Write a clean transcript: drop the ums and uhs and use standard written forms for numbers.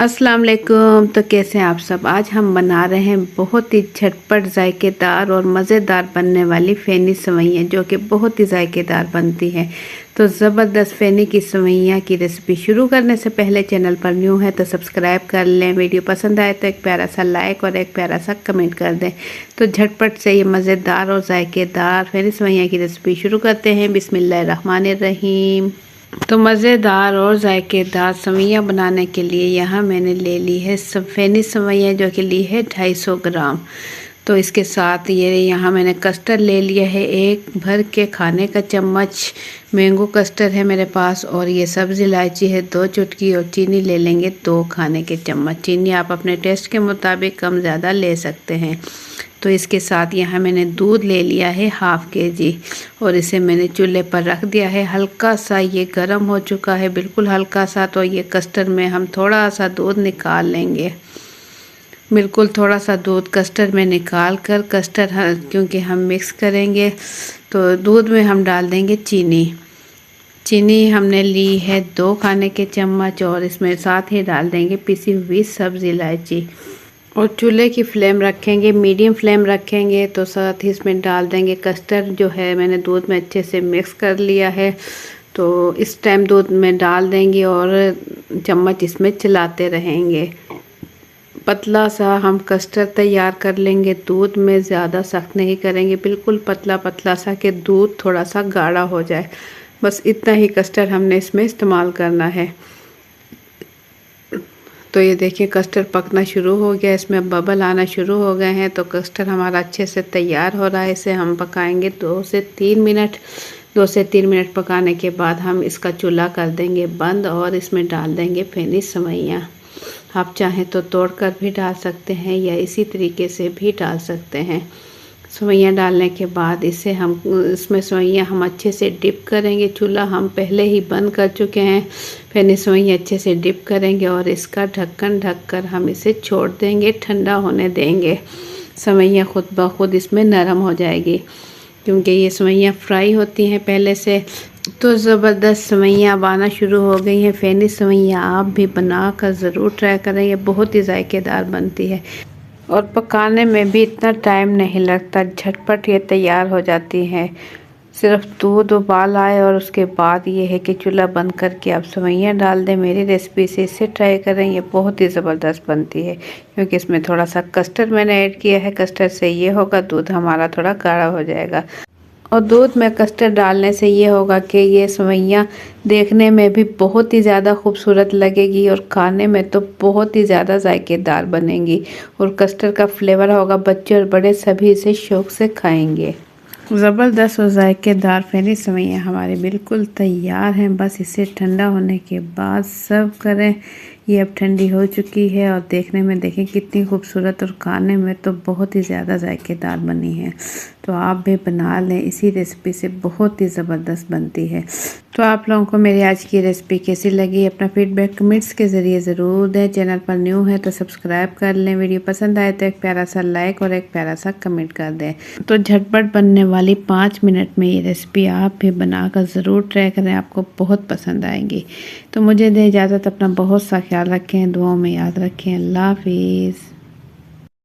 अस्सलाम वालेकुम। तो कैसे हैं आप सब। आज हम बना रहे हैं बहुत ही झटपट जायकेदार और मज़ेदार बनने वाली फ़ेनी सेवइयाँ, जो कि बहुत ही जायकेदार बनती हैं। तो ज़बरदस्त फ़ेनी की सेवइयाँ की रेसिपी शुरू करने से पहले चैनल पर न्यू है तो सब्सक्राइब कर लें। वीडियो पसंद आए तो एक प्यारा सा लाइक और एक प्यारा सा कमेंट कर दें। तो झटपट से ये मज़ेदार और जायकेदार फ़ेनी सेवइयाँ की रेसिपी शुरू करते हैं। बिस्मिल्लाहिर्रहमानिर्रहीम। तो मज़ेदार और जायकेदार सेवइयाँ बनाने के लिए यहाँ मैंने ले ली है फ़ेनी सेवइयाँ, जो कि ली है 250 ग्राम। तो इसके साथ ये यहाँ मैंने कस्टर्ड ले लिया है, एक भर के खाने का चम्मच मैंगो कस्टर्ड है मेरे पास, और ये सब्ज़ इलायची है 2 चुटकी, और चीनी ले लेंगे 2 खाने के चम्मच। चीनी आप अपने टेस्ट के मुताबिक कम ज़्यादा ले सकते हैं। तो इसके साथ यहाँ मैंने दूध ले लिया है ½ kg, और इसे मैंने चूल्हे पर रख दिया है। हल्का सा ये गर्म हो चुका है, बिल्कुल हल्का सा। तो ये कस्टर्ड में हम थोड़ा सा दूध निकाल लेंगे, बिल्कुल थोड़ा सा दूध कस्टर्ड में निकाल कर, कस्टर्ड क्योंकि हम मिक्स करेंगे तो दूध में हम डाल देंगे चीनी। चीनी हमने ली है 2 खाने के चम्मच, और इसमें साथ ही डाल देंगे पिसी हुई सब्ज़ इलायची। और चूल्हे की फ्लेम रखेंगे, मीडियम फ्लेम रखेंगे। तो साथ ही इसमें डाल देंगे कस्टर्ड, जो है मैंने दूध में अच्छे से मिक्स कर लिया है। तो इस टाइम दूध में डाल देंगे और चम्मच इसमें चलाते रहेंगे। पतला सा हम कस्टर्ड तैयार कर लेंगे, दूध में ज़्यादा सख्त नहीं करेंगे, बिल्कुल पतला पतला सा कि दूध थोड़ा सा गाढ़ा हो जाए। बस इतना ही कस्टर्ड हमने इसमें इस्तेमाल करना है। तो ये देखिए कस्टर्ड पकना शुरू हो गया, इसमें बबल आना शुरू हो गए हैं। तो कस्टर्ड हमारा अच्छे से तैयार हो रहा है। इसे हम पकाएंगे 2 से 3 मिनट। 2 से 3 मिनट पकाने के बाद हम इसका चूल्हा कर देंगे बंद, और इसमें डाल देंगे फ़ेनी सेवइयाँ। आप चाहें तो तोड़कर भी डाल सकते हैं या इसी तरीके से भी डाल सकते हैं। सेवइयाँ डालने के बाद इसमें सेवइयाँ हम अच्छे से डिप करेंगे। चूल्हा हम पहले ही बंद कर चुके हैं। फ़ेनी सेवइयाँ अच्छे से डिप करेंगे और इसका ढक्कन ढककर हम इसे छोड़ देंगे, ठंडा होने देंगे। सेवइयाँ खुद ब खुद इसमें नरम हो जाएगी, क्योंकि ये सेवइयाँ फ्राई होती हैं पहले से। तो ज़बरदस्त सेवइयाँ अब आना शुरू हो गई हैं। फ़ेनी सेवइयाँ आप भी बना कर ज़रूर ट्राई करें, ये बहुत ही जायकेदार बनती है और पकाने में भी इतना टाइम नहीं लगता, झटपट ये तैयार हो जाती हैं। सिर्फ दूध उबाल आए और उसके बाद ये है कि चूल्हा बंद करके आप सेवइयाँ डाल दें। मेरी रेसिपी से इसे ट्राई करें, ये बहुत ही ज़बरदस्त बनती है, क्योंकि इसमें थोड़ा सा कस्टर्ड मैंने ऐड किया है। कस्टर्ड से ये होगा दूध हमारा थोड़ा गाढ़ा हो जाएगा, और दूध में कस्टर्ड डालने से ये होगा कि ये सेवइयाँ देखने में भी बहुत ही ज़्यादा खूबसूरत लगेगी और खाने में तो बहुत ही ज़्यादा जायकेदार बनेंगी। और कस्टर्ड का फ्लेवर होगा, बच्चे और बड़े सभी इसे शौक़ से खाएंगे। ज़बरदस्त और जायकेदार फ़ेनी सेवइयाँ हमारी बिल्कुल तैयार हैं। बस इसे ठंडा होने के बाद सर्व करें। ये अब ठंडी हो चुकी है और देखने में देखें कितनी खूबसूरत, और खाने में तो बहुत ही ज़्यादा जायकेदार बनी है। तो आप भी बना लें, इसी रेसिपी से बहुत ही ज़बरदस्त बनती है। तो आप लोगों को मेरी आज की रेसिपी कैसी लगी, अपना फीडबैक कमेंट्स के ज़रिए ज़रूर दें। चैनल पर न्यू है तो सब्सक्राइब कर लें। वीडियो पसंद आए तो एक प्यारा सा लाइक और एक प्यारा सा कमेंट कर दें। तो झटपट बनने वाली 5 मिनट में ये रेसिपी आप भी बनाकर ज़रूर ट्राई करें, आपको बहुत पसंद आएंगी। तो मुझे दें इजाज़त, अपना बहुत सा ख्याल रखें, दुआओं में याद रखें। अल्लाह हाफिज़।